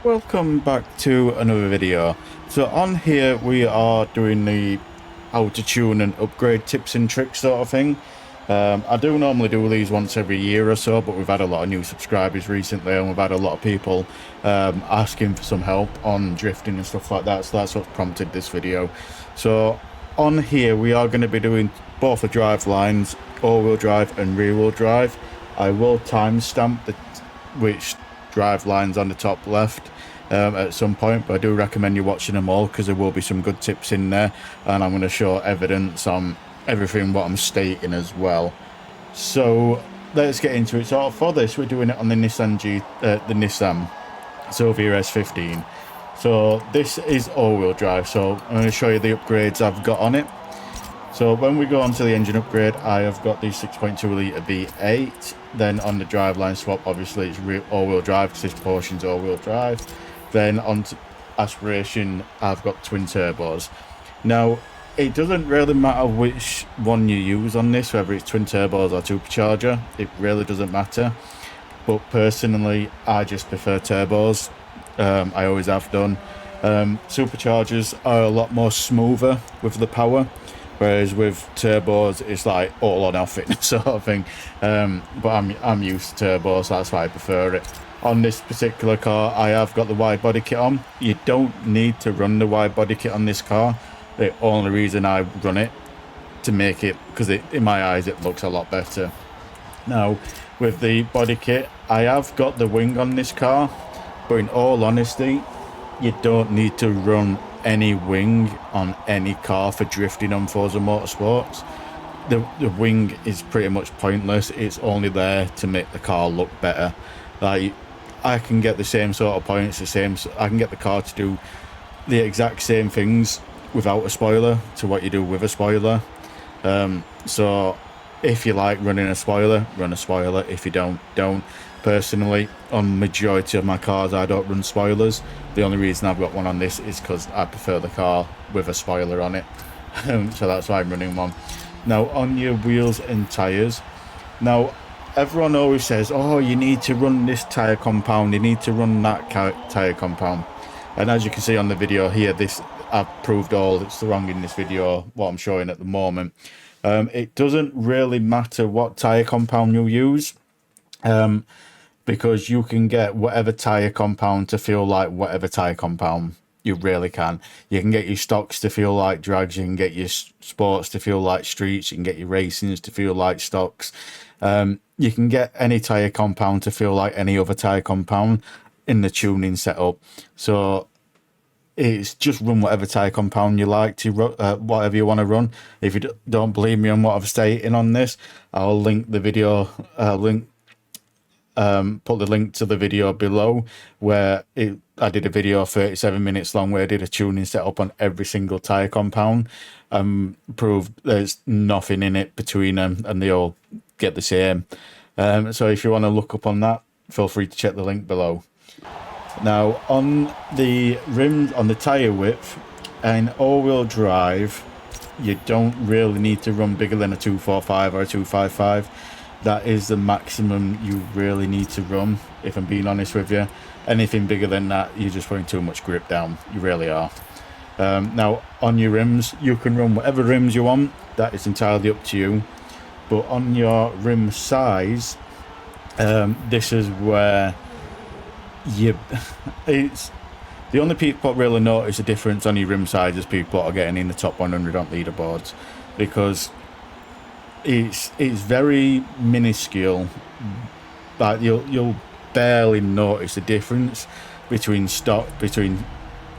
Welcome back to another video. So on here we are doing the how to tune and upgrade tips and tricks sort of thing. I do normally do these once every year or so, but we've had a lot of new subscribers recently and we've had a lot of people asking for some help on drifting and stuff like that, so that's what prompted this video. So on here we are going to be doing both the drive lines, all-wheel drive and rear-wheel drive. I will timestamp which drive lines on the top left at some point, but I do recommend you watching them all because there will be some good tips in there, and I'm going to show evidence on everything what I'm stating as well. So let's get into it. So for this we're doing it on the Nissan Silvia S15. So this is all-wheel drive, so I'm going to show you the upgrades I've got on it. So when we go on to the engine upgrade, I have got the 6.2 litre V8. Then on the driveline swap, obviously it's all-wheel drive because this portion's all-wheel drive. Then on to aspiration, I've got twin turbos. Now, it doesn't really matter which one you use on this, whether it's twin turbos or supercharger. It really doesn't matter. But personally, I just prefer turbos. I always have done. Superchargers are a lot more smoother with the power, whereas with turbos it's like all or nothing sort of thing. But I'm used to turbos, so that's why I prefer it. On this particular car I have got the wide body kit on. You don't need to run the wide body kit on this car. The only reason I run it to make it, because in my eyes it looks a lot better. Now with the body kit I have got the wing on this car, but in all honesty you don't need to run any wing on any car for drifting on Forza Motorsports. The wing is pretty much pointless. It's only there to make the car look better. Like, I can get the same sort of points, I can get the car to do the exact same things without a spoiler to what you do with a spoiler. So if you like running a spoiler, run a spoiler. If you don't. Personally, on majority of my cars I don't run spoilers. The only reason I've got one on this is because I prefer the car with a spoiler on it. So that's why I'm running one. Now on your wheels and tyres, now everyone always says, oh, you need to run this tyre compound, you need to run that tyre compound, and as you can see on the video here, this I've proved all it's wrong in this video what I'm showing at the moment. It doesn't really matter what tyre compound you use, because you can get whatever tyre compound to feel like whatever tyre compound. You really can. You can get your stocks to feel like drags, you can get your sports to feel like streets, you can get your racings to feel like stocks. You can get any tyre compound to feel like any other tyre compound in the tuning setup. So it's just run whatever tyre compound you like to whatever you want to run. If you don't believe me on what I've stated on this, I'll link the video, put the link to the video below where I did a video 37 minutes long where I did a tuning setup on every single tyre compound, proved there's nothing in it between them and they all get the same. So if you want to look up on that, feel free to check the link below. Now on the rims, on the tyre width and all-wheel drive, you don't really need to run bigger than a 245 or a 255. That is the maximum you really need to run, if I'm being honest with you. Anything bigger than that, you're just putting too much grip down. You really are. Now, on your rims, you can run whatever rims you want. That is entirely up to you. But on your rim size, this is where it's the only people really notice a difference on your rim size is people that are getting in the top 100 on leaderboards, because it's very minuscule. Like you'll barely notice the difference between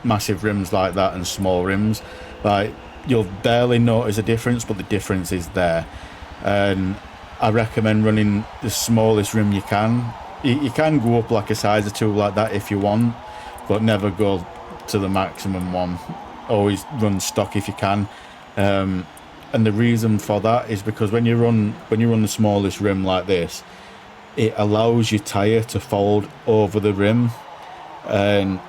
massive rims like that and small rims. Like you'll barely notice a difference, but the difference is there. And I recommend running the smallest rim you can. You can go up like a size or two like that if you want, but never go to the maximum one. Always run stock if you can. And the reason for that is because when you run the smallest rim like this, it allows your tyre to fold over the rim, and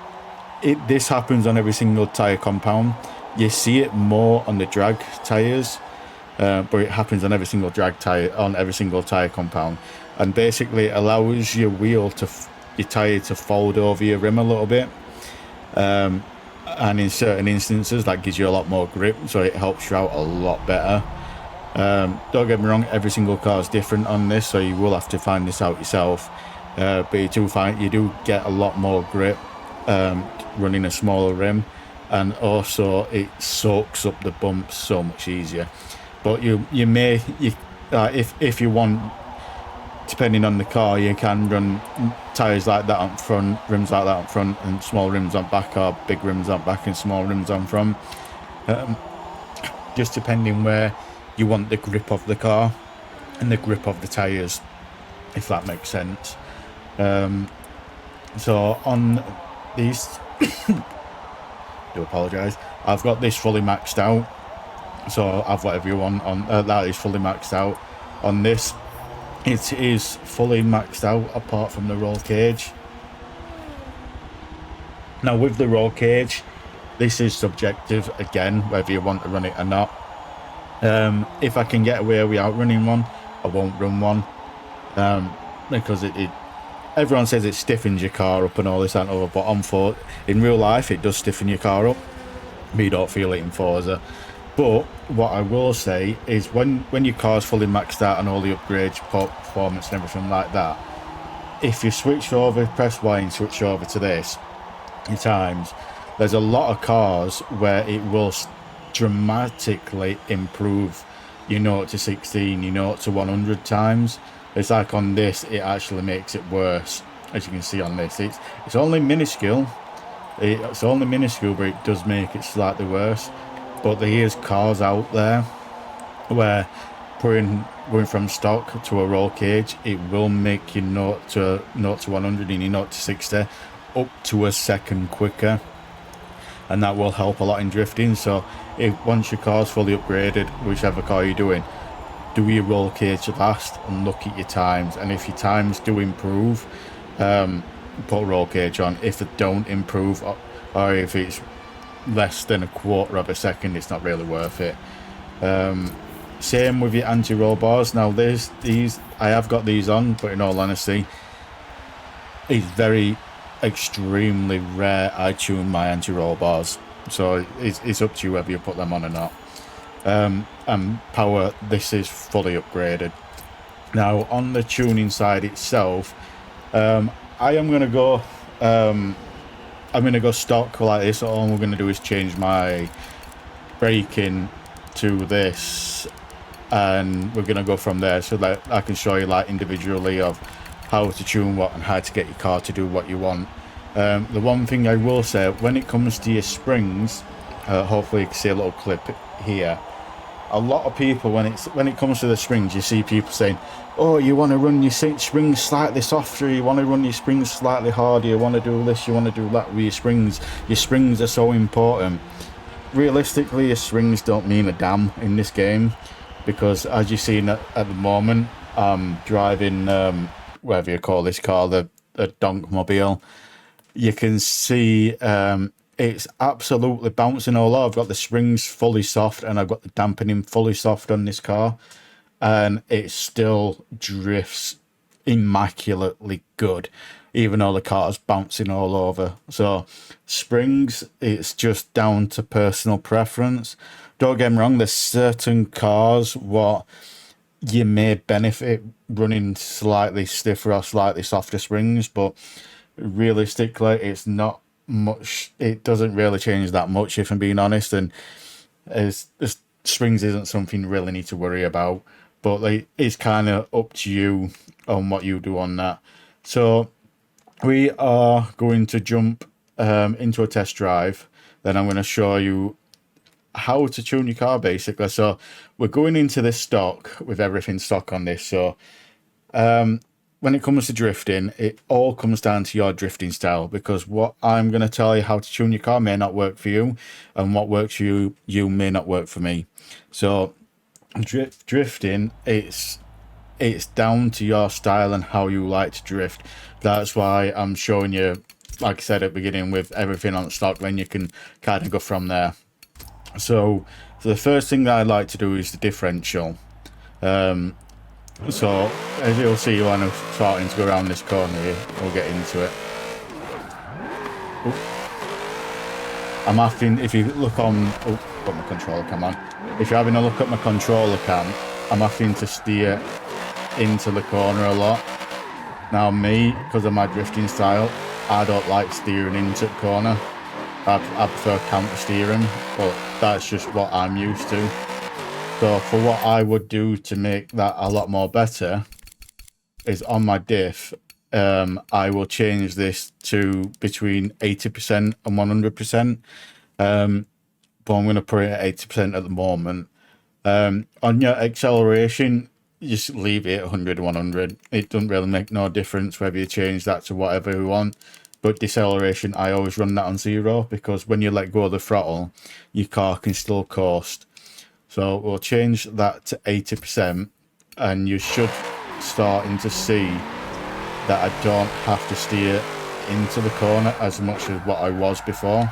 this happens on every single tyre compound. You see it more on the drag tyres, but it happens on every single tyre compound. And basically it allows your wheel to your tire to fold over your rim a little bit, and in certain instances that gives you a lot more grip, so it helps you out a lot better. Don't get me wrong, every single car is different on this, so you will have to find this out yourself, but you do get a lot more grip running a smaller rim, and also it soaks up the bumps so much easier. But if you want, depending on the car, you can run tyres like that on front, rims like that on front, and small rims on back, or big rims on back and small rims on front. Just depending where you want the grip of the car and the grip of the tyres, if that makes sense. So on these, do apologise, I've got this fully maxed out, so I've whatever you want on that is fully maxed out. On this, it is fully maxed out apart from the roll cage. Now with the roll cage, this is subjective again, whether you want to run it or not. If I can get away without running one, I won't run one, because everyone says it stiffens your car up and all this and all, but in real life it does stiffen your car up. Me don't feel it in Forza. But what I will say is when your car's fully maxed out and all the upgrades, performance and everything like that, if you switch over, press Y and switch over to this in times, there's a lot of cars where it will dramatically improve your 0 to 16, your 0 to 100 times. It's like on this, it actually makes it worse. As you can see on this, it's only minuscule. It's only minuscule, but it does make it slightly worse. But there is cars out there where going from stock to a roll cage, it will make your 0 to 100 and your 0 to 60 up to a second quicker, and that will help a lot in drifting. So once your car's fully upgraded, whichever car you're doing, do your roll cage last and look at your times, and if your times do improve, put a roll cage on. If they don't improve, or if it's less than a quarter of a second, it's not really worth it. Same with your anti-roll bars. Now these I have got these on, but in all honesty, it's very extremely rare I tune my anti-roll bars, so it's up to you whether you put them on or not. And power, this is fully upgraded. Now on the tuning side itself, I'm gonna go stock like this. All we're gonna do is change my braking to this, and we're gonna go from there, so that I can show you like individually of how to tune what and how to get your car to do what you want. The one thing I will say, when it comes to your springs, hopefully you can see a little clip here. A lot of people, when it comes to the springs, you see people saying, oh, you want to run your springs slightly softer, you want to run your springs slightly harder, you want to do this, you want to do that with your springs. Your springs are so important. Realistically, your springs don't mean a damn in this game, because as you've seen at the moment, driving whatever you call this car, the Donkmobile, you can see it's absolutely bouncing all over. I've got the springs fully soft and I've got the dampening fully soft on this car, and it still drifts immaculately good, even though the car's bouncing all over. So springs, it's just down to personal preference. Don't get me wrong, there's certain cars what you may benefit running slightly stiffer or slightly softer springs, but realistically it's not much. It doesn't really change that much, if I'm being honest, and the springs isn't something you really need to worry about, but it's kind of up to you on what you do on that. So we are going to jump into a test drive, then I'm going to show you how to tune your car basically. So we're going into this stock with everything stock on this. So when it comes to drifting, it all comes down to your drifting style, because what I'm going to tell you how to tune your car may not work for you, and what works for you may not work for me. So drifting, it's down to your style and how you like to drift. That's why I'm showing you, like I said at the beginning, with everything on stock, then you can kind of go from there. So the first thing that I like to do is the differential. So as you'll see when I'm starting to go around this corner here, we'll get into it. Oop. I'm having, if you look on, got my controller cam on. If you're having a look at my controller cam, I'm having to steer into the corner a lot. Now me, because of my drifting style, I don't like steering into the corner. I prefer counter steering, but that's just what I'm used to. So for what I would do to make that a lot more better is on my diff, I will change this to between 80% and 100%. But I'm going to put it at 80% at the moment. On your acceleration, just leave it at 100, 100. It doesn't really make no difference whether you change that to whatever you want. But deceleration, I always run that on 0 because when you let go of the throttle, your car can still coast. So we'll change that to 80%, and you should starting to see that I don't have to steer into the corner as much as what I was before.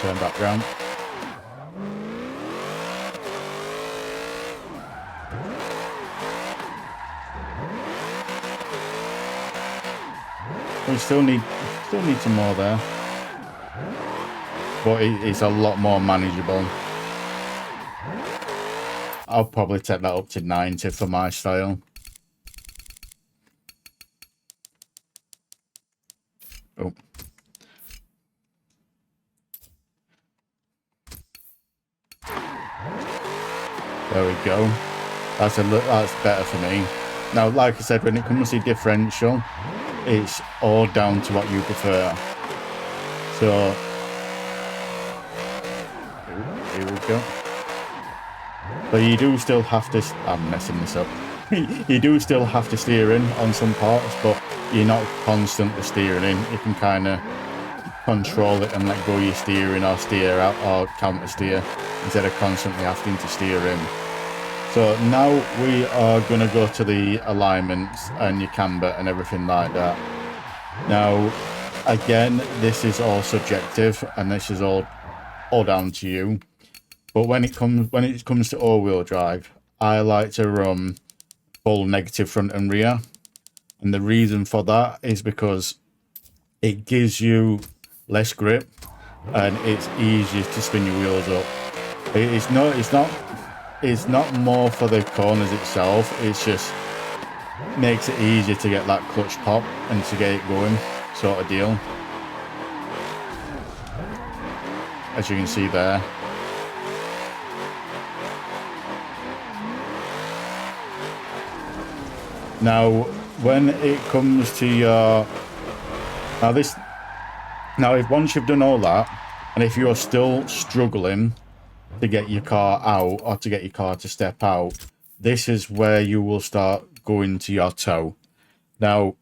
Turn back round. We still need some more there, but it's a lot more manageable. I'll probably take that up to 90 for my style. Oh. There we go. That's better for me. Now, like I said, when it comes to differential, it's all down to what you prefer. So, here we go. But you do still have to, I'm messing this up. You do still have to steer in on some parts, but you're not constantly steering in. You can kind of control it and let go of your steering or steer out or counter steer instead of constantly having to steer in. So now we are going to go to the alignments and your camber and everything like that. Now, again, this is all subjective and this is all down to you. But when it comes to all-wheel drive, I like to run full negative front and rear. And the reason for that is because it gives you less grip and it's easier to spin your wheels up. It's not more for the corners itself, it's just makes it easier to get that clutch pop and to get it going, sort of deal. As you can see there. Now, when it comes to your... Now, if once you've done all that, and if you're still struggling to get your car out or to get your car to step out, this is where you will start going to your toe. Now,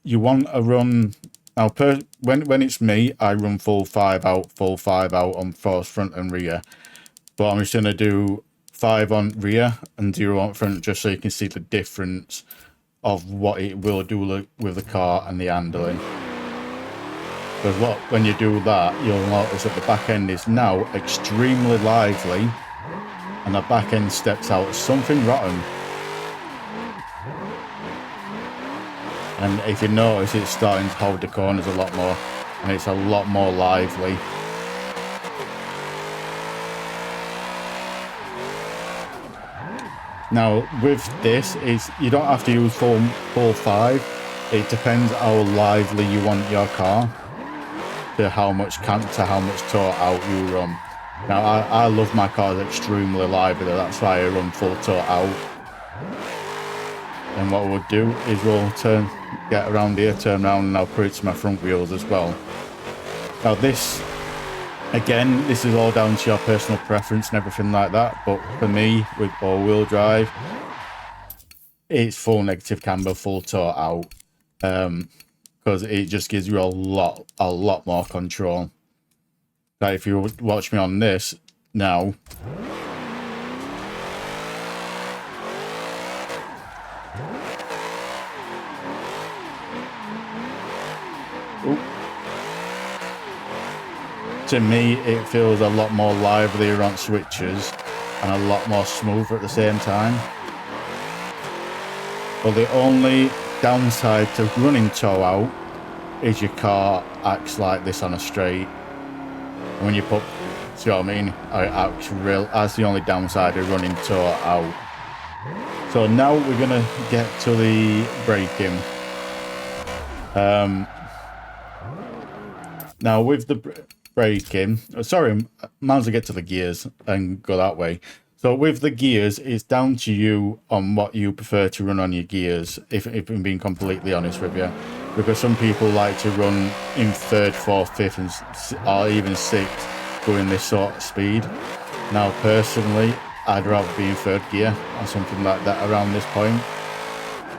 you want to run... Now, when it's me, I run full 5 out on force front and rear. But I'm just going to do 5 on rear and 0 on front, just so you can see the difference of what it will do with the car and the handling. Because when you do that, you'll notice that the back end is now extremely lively and the back end steps out something rotten. And if you notice, it's starting to hold the corners a lot more and it's a lot more lively. Now with this, you don't have to use full 5. It depends how lively you want your car, to how much torque out you run. Now I love my cars extremely lively, that's why I run full torque out. And what we'll do is we'll get around here, turn around, and I'll put it to my front wheels as well. Now this, again, this is all down to your personal preference and everything like that, but for me, with all-wheel drive, it's full negative camber, full torque out, because it just gives you a lot more control. Like if you watch me on this now, to me it feels a lot more livelier on switches and a lot more smoother at the same time. But the only downside to running toe out is your car acts like this on a straight. And when you put, see what I mean? It acts real. That's the only downside of running toe out. So now we're gonna get to the braking. Now with the braking, sorry, might as well get to the gears and go that way. So with the gears, it's down to you on what you prefer to run on your gears, if I'm being completely honest with you. Because some people like to run in third, fourth, fifth, or even sixth, going this sort of speed. Now, personally, I'd rather be in third gear or something like that around this point.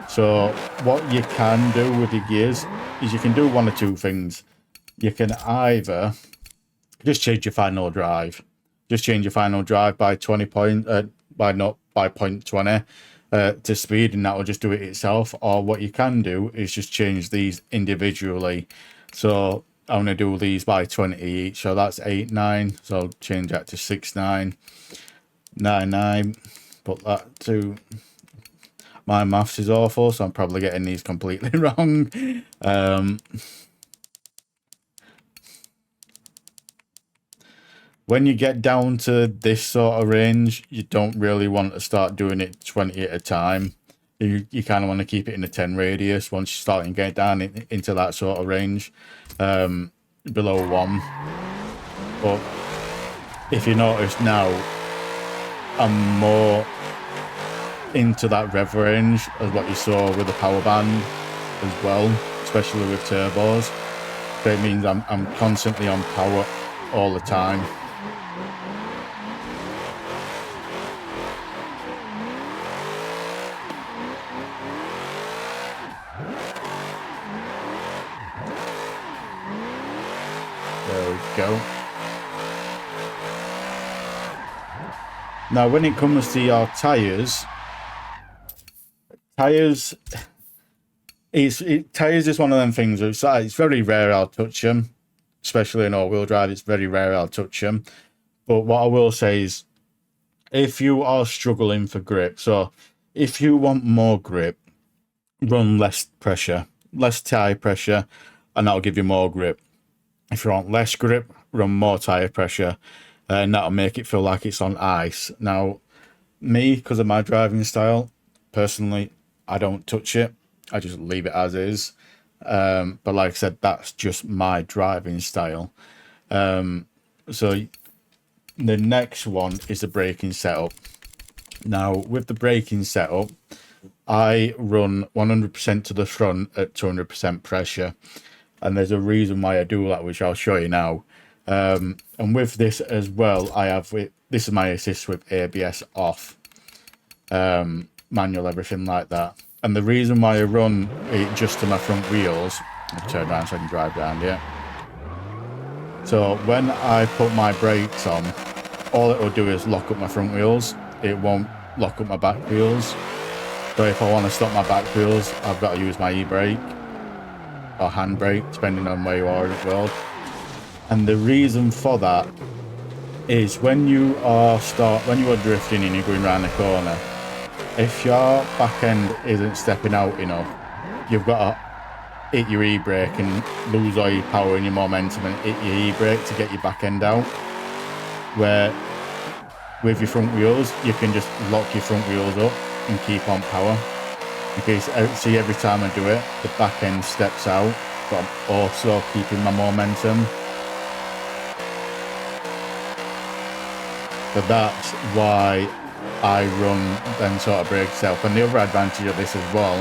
So what you can do with your gears is you can do one or two things. You can either just change your final drive. Just change your final drive by 20 point, by 0.20 to speed, and that will just do it itself. Or what you can do is just change these individually. So I'm going to do these by 20 each. So that's 8, 9. So change that to 6, 9, 9, 9. Put that to... My maths is awful, so I'm probably getting these completely wrong. When you get down to this sort of range, you don't really want to start doing it 20 at a time. You kind of want to keep it in a 10 radius once you start and get down into that sort of range, below 1. But if you notice now, I'm more into that rev range as what you saw with the power band as well, especially with turbos. So it means I'm constantly on power all the time. There we go. Now, when it comes to your tires is one of them things. It's very rare I'll touch them, especially in all-wheel drive. It's very rare I'll touch them. But what I will say is, if you are struggling for grip, so if you want more grip, run less pressure, less tire pressure, and that'll give you more grip. If you want less grip, run more tire pressure, and that'll make it feel like it's on ice. Now, me, because of my driving style, personally, I don't touch it. I just leave it as is. But like I said, that's just my driving style. So the next one is the braking setup. Now, with the braking setup, I run 100% to the front at 200% pressure. And there's a reason why I do that, which I'll show you now. And with this as well, this is my assist with ABS off, manual, everything like that. And the reason why I run it just to my front wheels, I'll turn around so I can drive down here. So when I put my brakes on, all it will do is lock up my front wheels. It won't lock up my back wheels. So if I want to stop my back wheels, I've got to use my e-brake or handbrake, depending on where you are in the world. And the reason for that is when you are drifting and you're going around the corner, if your back end isn't stepping out enough, you've got to hit your e-brake and lose all your power and your momentum and hit your e-brake to get your back end out. Where with your front wheels, you can just lock your front wheels up and keep on power. Because see, every time I do it, the back end steps out, but I'm also keeping my momentum. So that's why I run them sort of brake self. And the other advantage of this as well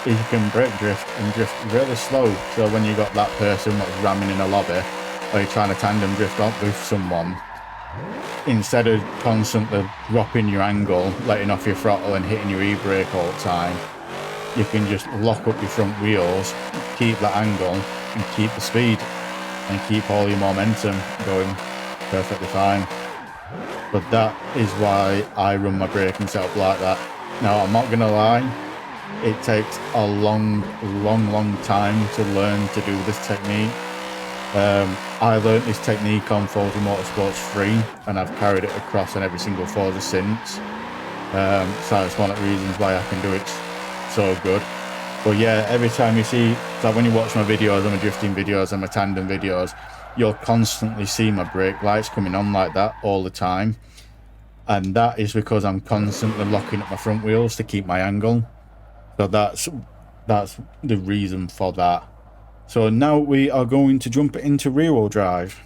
is you can brake drift and drift really slow. So when you got that person that's ramming in a lobby, or you're trying to tandem drift up with someone, instead of constantly dropping your angle, letting off your throttle and hitting your e-brake all the time, you can just lock up your front wheels, keep that angle and keep the speed and keep all your momentum going perfectly fine. But that is why I run my braking setup like that. Now, I'm not going to lie, it takes a long time to learn to do this technique. I learnt this technique on Forza Motorsport 3, and I've carried it across on every single Forza since. So that's one of the reasons why I can do it so good. But yeah, every time you see, like when you watch my videos, and my drifting videos and my tandem videos, you'll constantly see my brake lights coming on like that all the time. And that is because I'm constantly locking up my front wheels to keep my angle. So that's the reason for that. So now we are going to jump into rear wheel drive.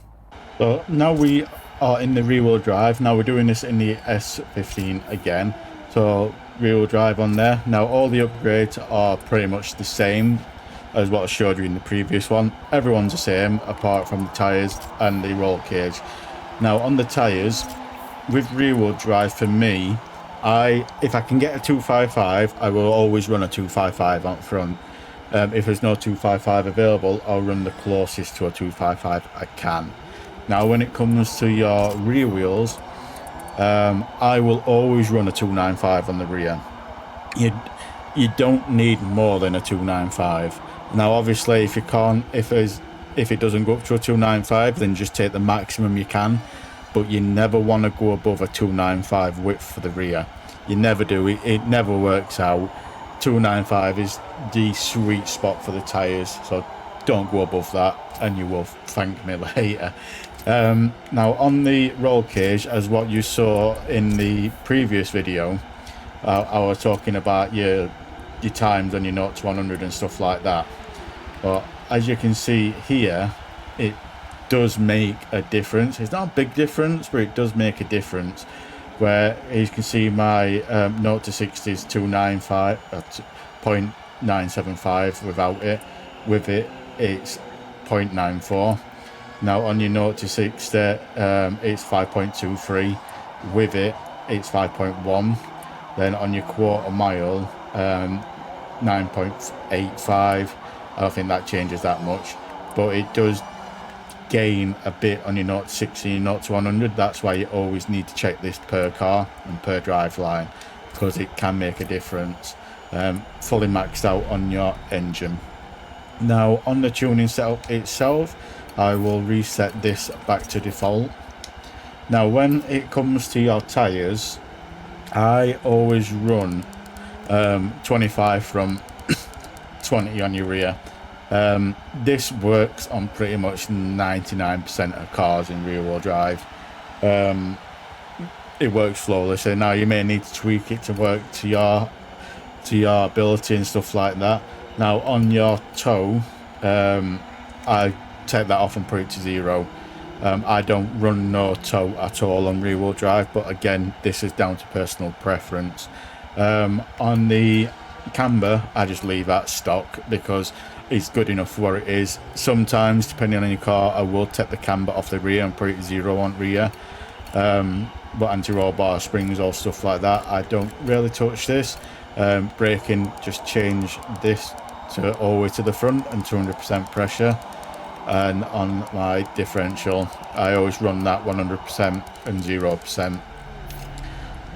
So now we are in the rear wheel drive. Now we're doing this in the S15 again. So rear wheel drive on there. Now all the upgrades are pretty much the same as what I showed you in the previous one. Everyone's the same apart from the tyres and the roll cage. Now on the tyres, with rear wheel drive for me, if I can get a 255, I will always run a 255 up front. If there's no 255 available, I'll run the closest to a 255 I can. Now when it comes to your rear wheels, I will always run a 295 on the rear. You don't need more than a 295. Now obviously if it doesn't go up to a 295, then just take the maximum you can, but you never want to go above a 295 width for the rear. You never do. It never works out. 295 is the sweet spot for the tyres, so don't go above that and you will thank me later. Now on the roll cage, as what you saw in the previous video, I was talking about your times on your 0 to 100 and stuff like that. But as you can see here, it does make a difference. It's not a big difference, but it does make a difference. Where you can see my 0 to 60 is 295 at 0.975 without it. With it, it's 0.94. Now on your 0 to 60, it's 5.23. With it, it's 5.1. Then on your quarter mile, 9.85. I don't think that changes that much, but it does gain a bit on your 0 to 60 and 0 to 100. That's why you always need to check this per car and per drive line, because it can make a difference. Fully maxed out on your engine. Now on the tuning setup itself, I will reset this back to default. Now when it comes to your tyres, I always run 25 from 20 on your rear. This works on pretty much 99% of cars in rear wheel drive. It works flawlessly. Now you may need to tweak it to work to your ability and stuff like that. Now on your toe, I take that off and put it to 0. I don't run no toe at all on rear wheel drive, but again, this is down to personal preference. On the camber, I just leave that stock because it's good enough for what it is. Sometimes, depending on your car, I will take the camber off the rear and put it to 0 on rear. But anti-roll bar springs or stuff like that, I don't really touch this. Braking, just change this to always to the front and 200% pressure. And on my differential, I always run that 100% and 0%.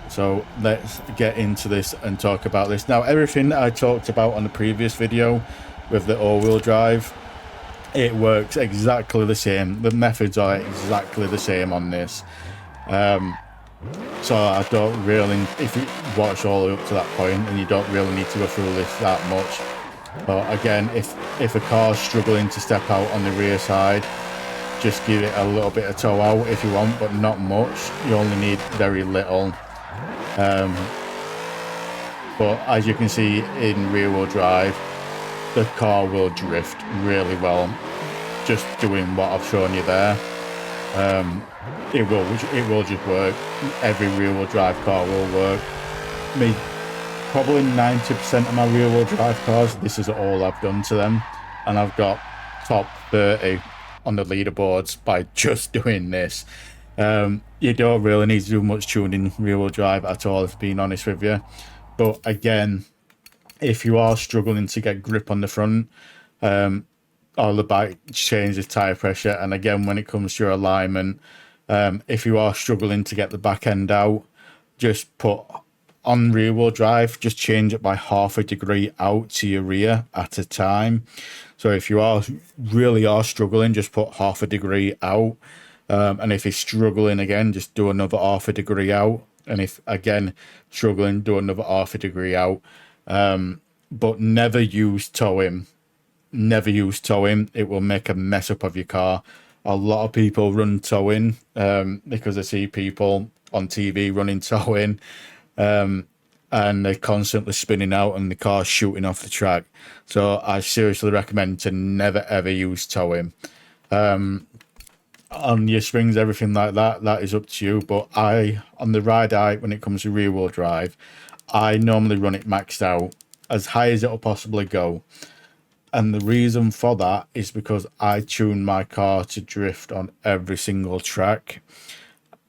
So let's get into this and talk about this. Now everything that I talked about on the previous video with the all-wheel drive, it works exactly the same. The methods are exactly the same on this. So I don't really, if you watch all the way up to that point, and you don't really need to go through this that much. But again, if a car's struggling to step out on the rear side, just give it a little bit of toe out if you want, but not much. You only need very little. But as you can see in rear wheel drive, the car will drift really well, just doing what I've shown you there. It will just work. Every rear wheel drive car will work. Probably 90% of my rear wheel drive cars, this is all I've done to them, and I've got top 30 on the leaderboards by just doing this. You don't really need to do much tuning rear wheel drive at all, if being honest with you. But again, if you are struggling to get grip on the front or the back, change the tire pressure. And again, when it comes to your alignment, if you are struggling to get the back end out, just put on rear wheel drive, just change it by half a degree out to your rear at a time. So if you really are struggling, just put half a degree out. And if you're struggling again, just do another half a degree out. And if again struggling, do another half a degree out. But never use towing. Never use towing. It will make a mess up of your car. A lot of people run towing because they see people on TV running towing, and they're constantly spinning out and the car's shooting off the track. So I seriously recommend to never ever use towing. On your springs, everything like that, that is up to you. But on the ride height, when it comes to rear wheel drive, I normally run it maxed out as high as it'll possibly go. And the reason for that is because I tune my car to drift on every single track,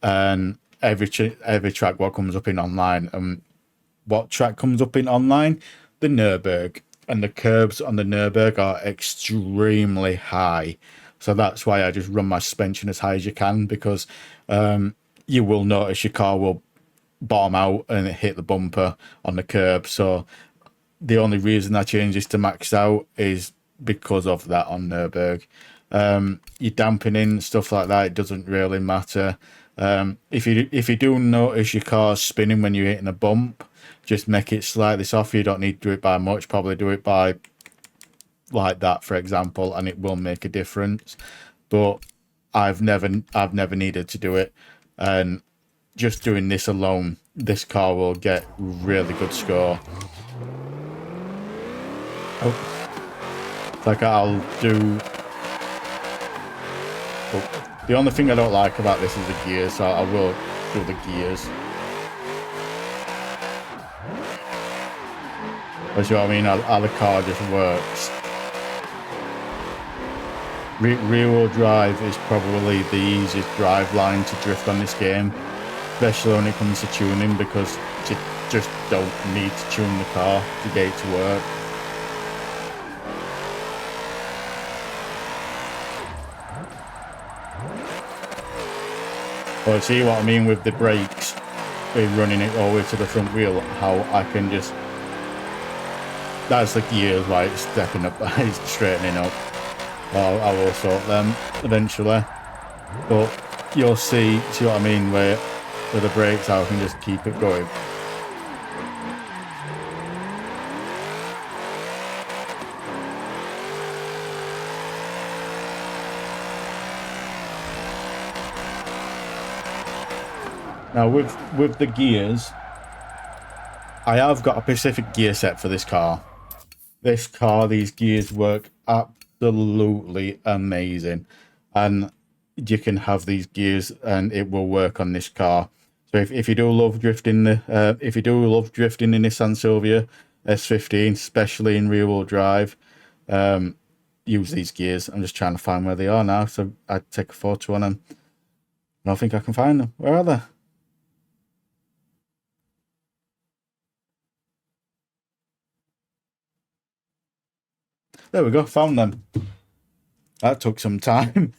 and every track what comes up in online. And what track comes up in online? The Nürburg. And the curbs on the Nürburg are extremely high. So that's why I just run my suspension as high as you can, because you will notice your car will bottom out and hit the bumper on the curb. So the only reason I change this to max out is because of that on Nürburg. Your dampening, stuff like that, it doesn't really matter. If you do notice your car spinning when you're hitting a bump, just make it slightly softer. You don't need to do it by much. Probably do it by like that, for example, and it will make a difference. But I've never needed to do it, and just doing this alone, this car will get really good score. Like I'll do. Oh, the only thing I don't like about this is the gears, so I will do the gears. You see what I mean? How the car just works. Rear wheel drive is probably the easiest drive line to drift on this game, especially when it comes to tuning, because you just don't need to tune the car to get it to work. But see what I mean with the brakes, with running it all the way to the front wheel, how I can just, that's the gears, right, it's stepping up, it's straightening up. I will sort them eventually, but you'll see what I mean, where with the brakes, how I can just keep it going. Now with the gears, I have got a specific gear set for this car. These gears work absolutely amazing, and you can have these gears and it will work on this car. So if you do love drifting the Nissan Silvia S15, especially in rear wheel drive, use these gears. I'm just trying to find where they are now, so I'd take a photo on them. I don't think I can find them. Where are they? There we go, found them. That took some time.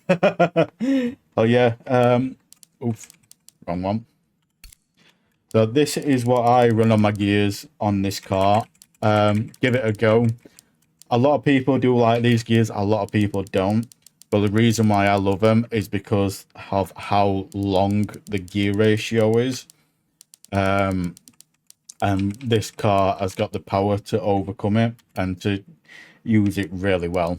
Oh yeah, oof, wrong one. So this is what I run on my gears on this car. Give it a go. A lot of people do like these gears, a lot of people don't. But the reason why I love them is because of how long the gear ratio is. And this car has got the power to overcome it and to use it really well.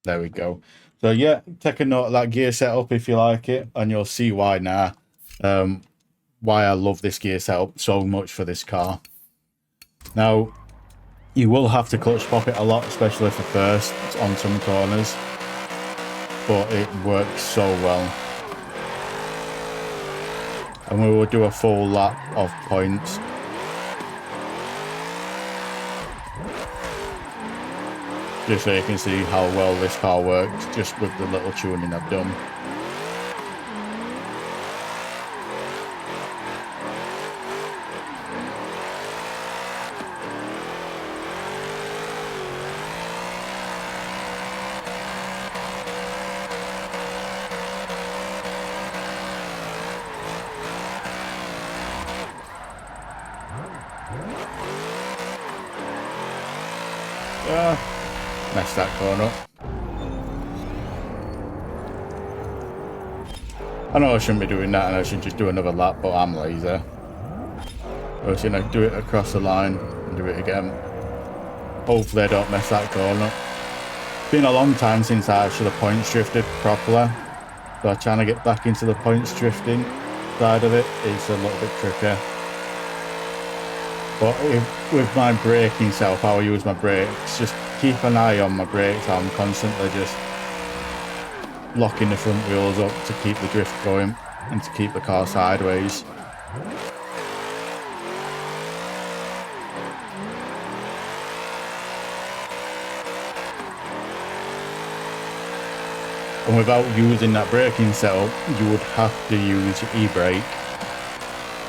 There we go. So yeah, take a note of that gear setup if you like it, and you'll see why now, why I love this gear setup so much for this car. Now, you will have to clutch pop it a lot, especially for first on some corners, but it works so well. And we will do a full lap of points. Just so you can see how well this car works, just with the little tuning I've done. Messed that corner up. I know I shouldn't be doing that and I should just do another lap, but I'm lazy. I was going to do it across the line and do it again. Hopefully I don't mess that corner up. It's been a long time since I actually points drifted properly. So trying to get back into the points drifting side of it is a little bit trickier. But with my braking setup, how I use my brakes, just keep an eye on my brakes. I'm constantly just locking the front wheels up to keep the drift going and to keep the car sideways. And without using that braking setup, you would have to use your e-brake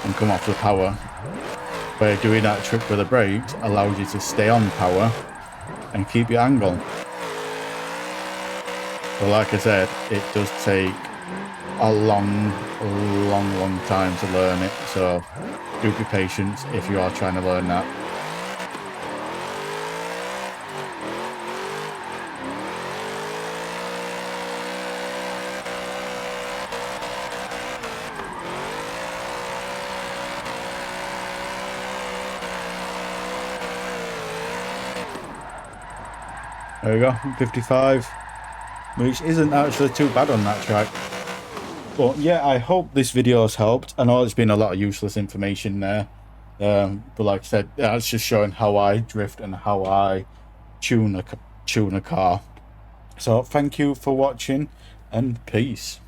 and come off the power. Where doing that trick with the brakes allows you to stay on power and keep your angle. But like I said, it does take a long time to learn it. So do be patient if you are trying to learn that. There we go, 55, which isn't actually too bad on that track. But yeah, I hope this video has helped. I know it's been a lot of useless information there. But like I said, it's just showing how I drift and how I tune a car. So thank you for watching and peace.